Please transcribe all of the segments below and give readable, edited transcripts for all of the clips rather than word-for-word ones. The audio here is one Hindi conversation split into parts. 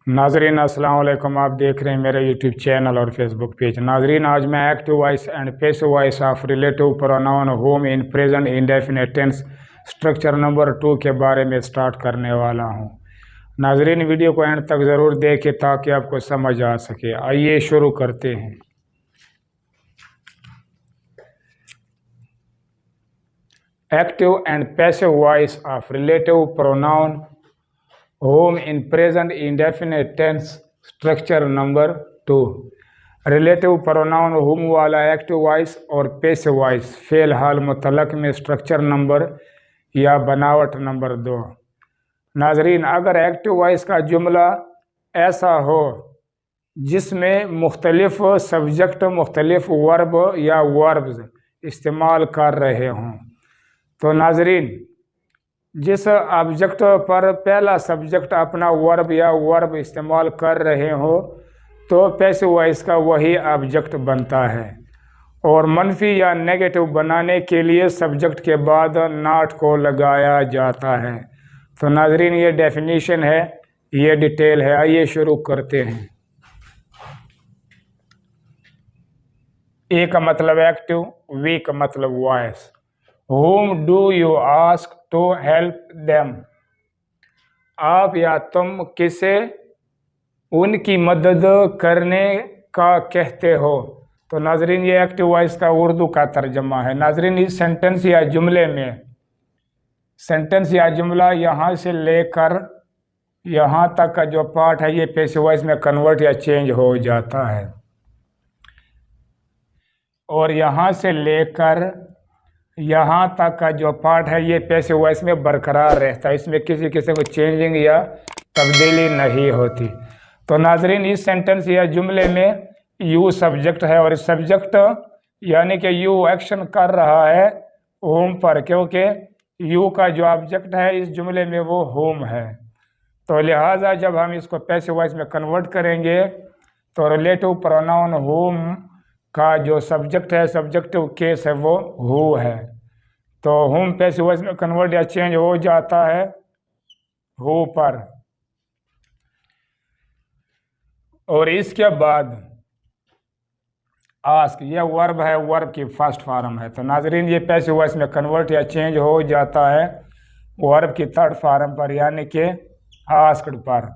नाजरीन अस्सलाम वालेकुम। आप देख रहे हैं मेरे यूट्यूब चैनल और फेसबुक पेज। नाजरीन, आज मैं active voice and passive voice of relative pronoun whom in present indefinite tense structure number 2 के बारे में स्टार्ट करने वाला हूं। नाजरीन, वीडियो को एंड तक ज़रूर देखें ताकि आपको समझ आ सके। आइए शुरू करते हैं। Active and passive voice of relative pronoun whom in present indefinite tense structure number 2। Relative pronoun whom वाला एक्टिव वॉइस और पैसिव वॉइस फेल हाल मुतल्लक में स्ट्रक्चर नंबर या बनावट नंबर 2। नाजरीन, अगर एक्टिव वॉइस का जुमला ऐसा हो जिसमें मुख्तलिफ सब्जेक्ट मुख्तलिफ वर्ब या वर्ब्स इस्तेमाल कर रहे हों, तो नाजरीन जिस ऑब्जेक्ट पर पहला सब्जेक्ट अपना वर्ब या वर्ब इस्तेमाल कर रहे हो तो पैसिव वॉइस का वही ऑब्जेक्ट बनता है। और मनफी या नेगेटिव बनाने के लिए सब्जेक्ट के बाद नॉट को लगाया जाता है। तो नाजरीन, ये डेफिनेशन है, ये डिटेल है। आइए शुरू करते हैं। ए का मतलब एक्टिव, वी का मतलब voice. Whom do you ask to help them? आप या तुम किसे उनकी मदद करने का कहते हो? तो नाजरीन, ये एक्टिव वॉइस का उर्दू का तर्जमा है। नाजरीन, इस सेंटेंस या जुमले में सेंटेंस या जुमला यहाँ से लेकर यहाँ तक का जो पार्ट है ये पैसिव वॉइस में कन्वर्ट या चेंज हो जाता है, और यहाँ से लेकर यहाँ तक का जो पार्ट है ये पैसिव वॉइस में बरकरार रहता है। इसमें किसी किस्म की चेंजिंग या तब्दीली नहीं होती। तो नाजरीन, इस सेंटेंस या जुमले में यू सब्जेक्ट है और सब्जेक्ट यानी कि यू एक्शन कर रहा है होम पर, क्योंकि यू का जो ऑब्जेक्ट है इस जुमले में वो होम है। तो लिहाजा जब हम इसको पैसिव वॉइस में कन्वर्ट करेंगे तो रिलेटिव प्रोनाउन होम का जो सब्जेक्ट है, सब्जेक्टिव केस है, वो हु है। तो होम पैसिव वॉइस में कन्वर्ट या चेंज हो जाता है हु पर। और इसके बाद आस्क, ये वर्ब है, वर्ब की फर्स्ट फॉर्म है। तो नाजरीन, ये पैसिव वॉइस में कन्वर्ट या चेंज हो जाता है वर्ब की थर्ड फॉर्म पर, यानी कि आस्क्ड पर।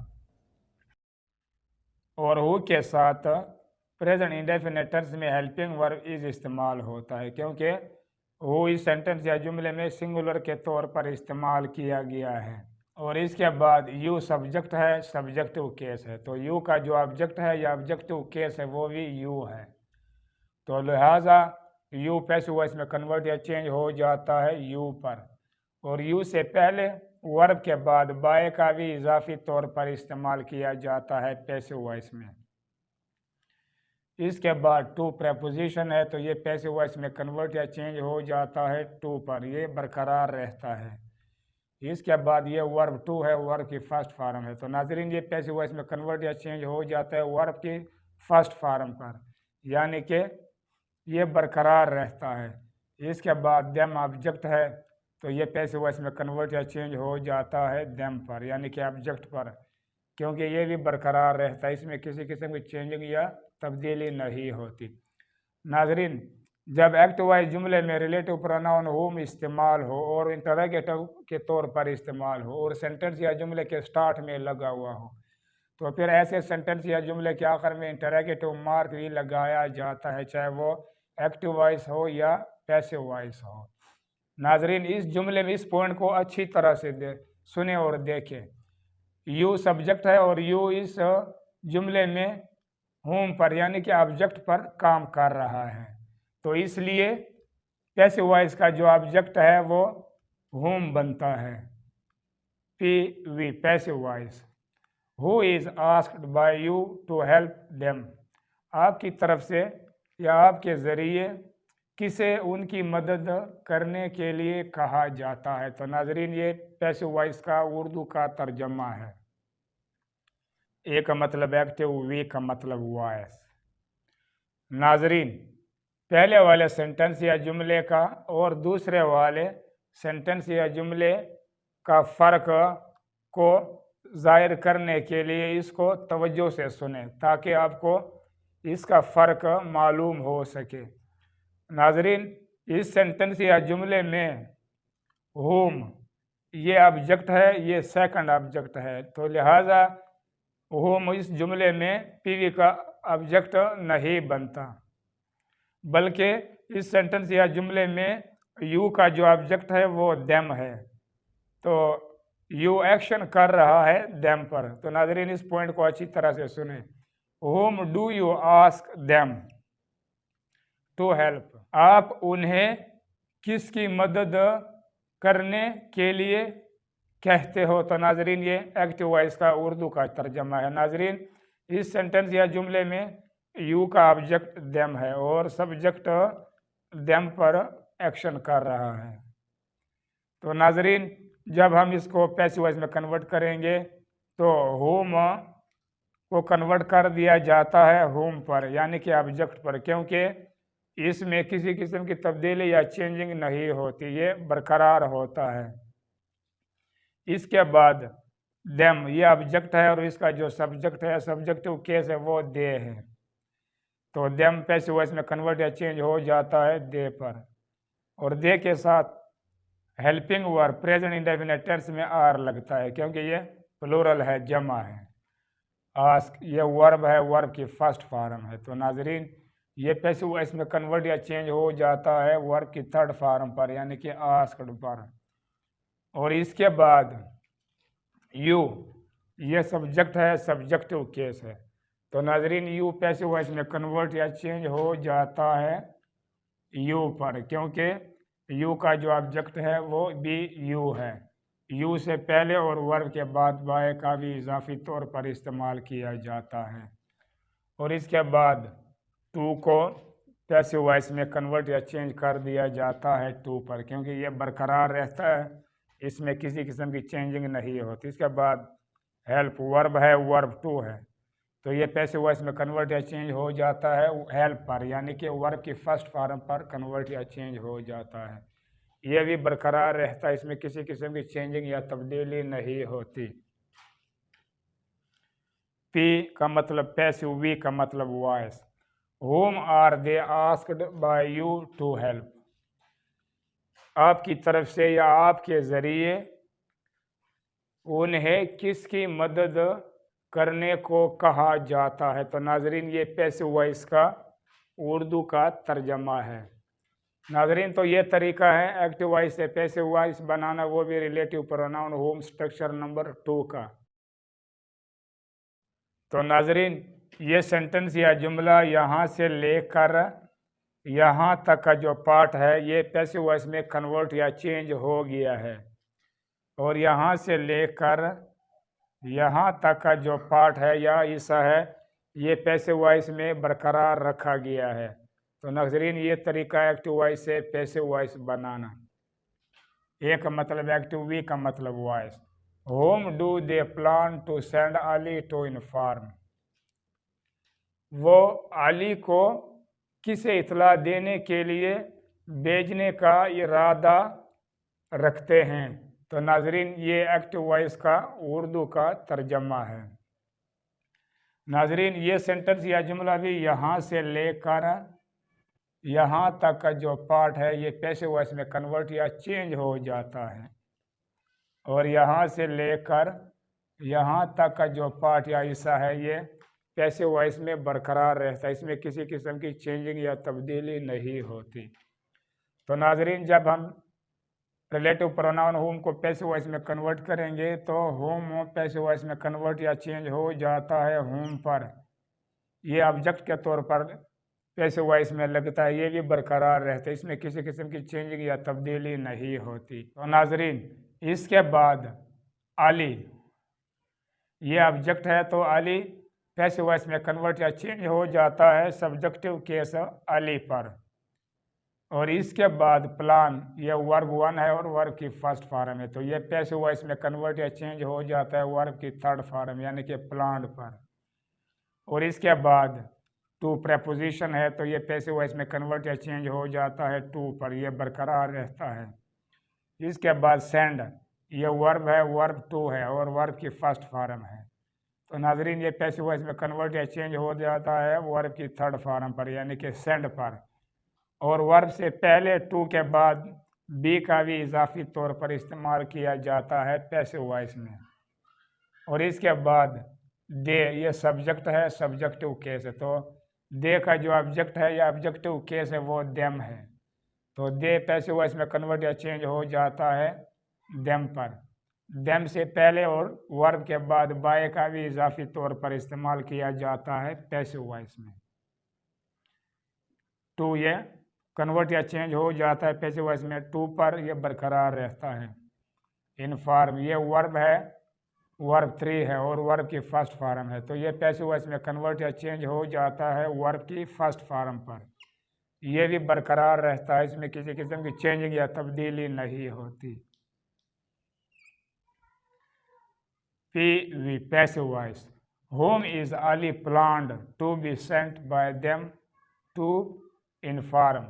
और हु के साथ प्रेजेंट इंडेफिनिट टेंस में हेल्पिंग वर्ब इज इस्तेमाल होता है, क्योंकि वो इस सेंटेंस या जुमले में सिंगुलर के तौर पर इस्तेमाल किया गया है। और इसके बाद यू सब्जेक्ट है, सब्जेक्टिव केस है। तो यू का जो ऑब्जेक्ट है या ऑब्जेक्टिव केस है वो भी यू है। तो लिहाजा यू पैसिव वॉइस में कन्वर्ट या चेंज हो जाता है यू पर। और यू से पहले वर्ब के बाद बाय का भी इजाफी तौर पर इस्तेमाल किया जाता है पैसिव वॉइस में। इसके बाद टू प्रेपोजिशन है, तो ये पैसिव वॉइस में कन्वर्ट या चेंज हो जाता है टू पर, ये बरकरार रहता है। इसके बाद ये वर्ब टू है, वर्ब की फर्स्ट फॉर्म है। तो नाजरीन, ये पैसिव वॉइस में कन्वर्ट या चेंज हो जाता है वर्ब की फर्स्ट फॉर्म पर, यानी कि ये बरकरार रहता है। इसके बाद देम ऑब्जेक्ट है, तो ये पैसिव वॉइस में कन्वर्ट या चेंज हो जाता है देम पर, यानी कि ऑब्जेक्ट पर, क्योंकि ये भी बरकरार रहता है, इसमें किसी किस्म की चेंजिंग या तब्दीली नहीं होती। नाजरीन, जब एक्टिव वॉइस जुमले में रिलेटिव प्रोनाउन होम इस्तेमाल हो और इंटरोगेटिव के तौर पर इस्तेमाल हो और सेंटेंस या जुमले के स्टार्ट में लगा हुआ हो, तो फिर ऐसे सेंटेंस या जुमले के आखिर में इंटरोगेटिव मार्क भी लगाया जाता है, चाहे वो एक्टिव वॉइस हो या पैसिव वॉइस हो। नाजरीन, इस जुमले में इस पॉइंट को अच्छी तरह से सुने और देखें। यू सब्जेक्ट है और यू इस जुमले में होम पर यानी कि ऑब्जेक्ट पर काम कर रहा है, तो इसलिए पैसिव वॉइस का जो ऑब्जेक्ट है वो होम बनता है, P V passive voice. Who is asked by you to help them, आपकी तरफ से या आपके ज़रिए किसे उनकी मदद करने के लिए कहा जाता है। तो नाजरीन, ये पैसिव वॉइस का उर्दू का तर्जमा है। ए का मतलब एक्टिव, वी का मतलब वॉइस। नाजरीन, पहले वाले सेंटेंस या जुमले का और दूसरे वाले सेंटेंस या जुमले का फ़र्क को जाहिर करने के लिए इसको तवज्जो से सुने ताकि आपको इसका फ़र्क मालूम हो सके। नाजरीन, इस सेंटेंस या जुमले में होम ये ऑब्जेक्ट है, ये सेकंड ऑब्जेक्ट है, तो लिहाजा होम इस जुमले में पीवी का ऑब्जेक्ट नहीं बनता, बल्कि इस सेंटेंस या जुमले में यू का जो ऑब्जेक्ट है वो देम है। तो यू एक्शन कर रहा है देम पर। तो नाजरीन, इस पॉइंट को अच्छी तरह से सुने। Whom do you ask them to help? आप उन्हें किसकी मदद करने के लिए कहते हो? तो नाजरीन, ये एक्टिव वॉइस का उर्दू का तर्जमा है। नाजरीन, इस सेंटेंस या जुमले में यू का ऑब्जेक्ट देम है और सब्जेक्ट देम पर एक्शन कर रहा है। तो नाजरीन, जब हम इसको पैसिव वॉइस में कन्वर्ट करेंगे तो होम को कन्वर्ट कर दिया जाता है होम पर, यानी कि ऑब्जेक्ट पर, क्योंकि इसमें किसी किस्म की तब्दीली या चेंजिंग नहीं होती, ये बरकरार होता है। इसके बाद देम ये ऑब्जेक्ट है और इसका जो सब्जेक्ट है, सब्जेक्टिव केस है, वो दे है। तो देम पैसिव वॉइस में कन्वर्ट या चेंज हो जाता है दे पर, और दे के साथ helping verb present indefinite tense में आर लगता है, क्योंकि ये प्लूरल है, जमा है। आस्क ये वर्ब है, वर्ब की फर्स्ट फॉर्म है। तो नाजरीन, ये पैसिव वॉइस में कन्वर्ट या चेंज हो जाता है वर्ब की थर्ड फॉर्म पर, यानी कि आस्क्ड पर। और इसके बाद यू ये सब्जेक्ट है, सब्जेक्टिव केस है। तो नाजरीन, यू पैसिव वॉइस में कन्वर्ट या चेंज हो जाता है यू पर, क्योंकि यू का जो ऑब्जेक्ट है वो भी यू है। यू से पहले और वर्ब के बाद बाय का भी इजाफी तौर पर इस्तेमाल किया जाता है। और इसके बाद टू को पैसिव वॉइस में कन्वर्ट या चेंज कर दिया जाता है टू पर, क्योंकि ये बरकरार रहता है, इसमें किसी किस्म की चेंजिंग नहीं होती। इसके बाद हेल्प वर्ब है, वर्ब टू है, तो ये पैसिव वॉइस में कन्वर्ट या चेंज हो जाता है हेल्प पर, यानी कि वर्ब की फर्स्ट फॉर्म पर कन्वर्ट या चेंज हो जाता है। ये भी बरकरार रहता है, इसमें किसी किस्म की चेंजिंग या तब्दीली नहीं होती। पी का मतलब पैसिव, वी का मतलब voice. Whom are they asked by you to help? आपकी तरफ से या आपके ज़रिए उन्हें किसकी मदद करने को कहा जाता है? तो नाजरीन, ये पैसिव वॉइस का उर्दू का तर्जमा है। नाजरीन, तो ये तरीका है एक्टिव वॉइस से पैसिव वॉइस बनाना, वो भी relative pronoun home structure number 2 का। तो नाजरीन, ये सेंटेंस या जुमला यहाँ से लेकर यहाँ तक का जो पार्ट है ये पैसिव वॉइस में कन्वर्ट या चेंज हो गया है, और यहाँ से लेकर यहाँ तक का जो पार्ट है या हिस्सा है ये पैसिव वॉइस में बरकरार रखा गया है। तो नाज़रीन, ये तरीका एक्टिव वॉइस से पैसिव वॉइस बनाना। ए का मतलब एक्टिव, वी का मतलब voice. Whom do they plan to send Ali to inform? वो अली को किसे इतला देने के लिए भेजने का इरादा रखते हैं? तो नाजरीन, ये एक्टिव वॉइस का उर्दू का तर्जमा है। नाजरीन, ये सेंटेंस या जुमला भी यहाँ से लेकर यहाँ तक का जो पार्ट है ये पैसिव वॉइस में कन्वर्ट या चेंज हो जाता है, और यहाँ से लेकर यहाँ तक का जो पार्ट या हिस्सा है ये पैसिव वॉइस में बरकरार रहता है, इसमें किसी किस्म की चेंजिंग या तब्दीली नहीं होती। तो नाजरीन, जब हम रिलेटिव प्रोनाउन होम को पैसिव वॉइस में कन्वर्ट करेंगे तो होम पैसिव वॉइस में कन्वर्ट या चेंज हो जाता है होम पर, ये ऑब्जेक्ट के तौर पर पैसिव वॉइस में लगता है, ये भी बरकरार रहता है, इसमें किसी किस्म की चेंजिंग या तब्दीली नहीं होती। तो नाजरीन, इसके बाद अली ये ऑब्जेक्ट है, तो अली पैसिव वॉइस में कन्वर्ट या चेंज हो जाता है सब्जेक्टिव केस अली पर। और इसके बाद प्लान ये वर्ब 1 है और वर्ब की फर्स्ट फॉर्म है, तो ये पैसिव वॉइस में कन्वर्ट या चेंज हो जाता है वर्ब की थर्ड फॉर्म यानी कि प्लान्ड पर। और इसके बाद टू प्रेपोजिशन है, तो ये पैसिव वॉइस में कन्वर्ट या चेंज हो जाता है टू पर, ये बरकरार रहता है। इसके बाद सेंड ये वर्ब है, वर्ब टू है और वर्ब की फर्स्ट फॉर्म है। तो नाजरीन ये पैसिव वॉइस में कन्वर्ट या चेंज हो जाता है वर्ब की थर्ड फॉर्म पर, यानी कि सेंड पर। और वर्ब से पहले टू के बाद बी का भी इजाफी तौर पर इस्तेमाल किया जाता है पैसिव वॉइस में। और इसके बाद दे, ये सब्जेक्ट है, सब्जेक्टिव केस है। तो दे का जो ऑब्जेक्ट है या ऑब्जेक्टिव केस है वो देम है। तो दे पैसिव वॉइस में कन्वर्ट या चेंज हो जाता है देम पर। देम से पहले और वर्ब के बाद बाय का भी इजाफी तौर पर इस्तेमाल किया जाता है पैसिव वॉइस में। टू ये कन्वर्ट या चेंज हो जाता है पैसिव वॉइस में टू पर, यह बरकरार रहता है। इनफॉर्म ये वर्ब है, वर्ब थ्री है और वर्ब की फर्स्ट फॉर्म है। तो ये पैसिव वॉइस में कन्वर्ट या चेंज हो जाता है वर्ब की फर्स्ट फॉर्म पर, यह भी बरकरार रहता है, इसमें किसी किस्म की चेंजिंग या तब्दीली नहीं होती। PV passive voice. Whom is Ali planned to be sent by them to inform?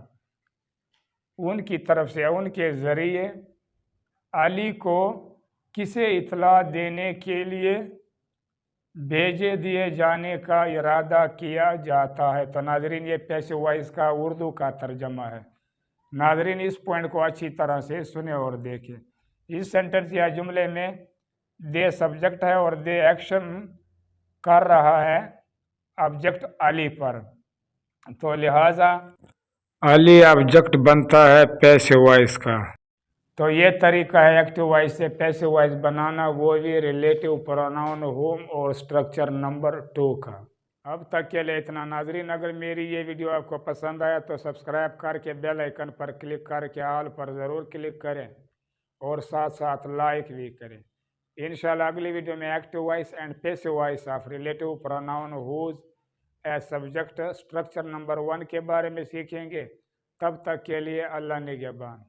उनकी तरफ से, उनके ज़रिए अली को किसे इतला देने के लिए भेजे दिए जाने का इरादा किया जाता है। तो नाजरीन ये पैसिव वॉइस का उर्दू का तर्जमा है। नाजरीन इस पॉइंट को अच्छी तरह से सुने और देखें। इस सेंटेंस या जुमले में दे सब्जेक्ट है और दे एक्शन कर रहा है ऑब्जेक्ट अली पर, तो लिहाजा अली ऑब्जेक्ट बनता है पैसिव वॉइस का। तो ये तरीका है एक्टिव वॉइस से पैसिव वॉइस बनाना, वो भी रिलेटिव प्रोनाउन होम और स्ट्रक्चर नंबर 2 का। अब तक के लिए इतना नाजरीन। अगर मेरी ये वीडियो आपको पसंद आया तो सब्सक्राइब करके बेल आइकन पर क्लिक करके ऑल पर ज़रूर क्लिक करें और साथ साथ लाइक भी करें। इंशाल्लाह अगली वीडियो में active voice and passive voice of relative pronoun whose as subject structure number 1 के बारे में सीखेंगे। तब तक के लिए अल्लाह निगहबान।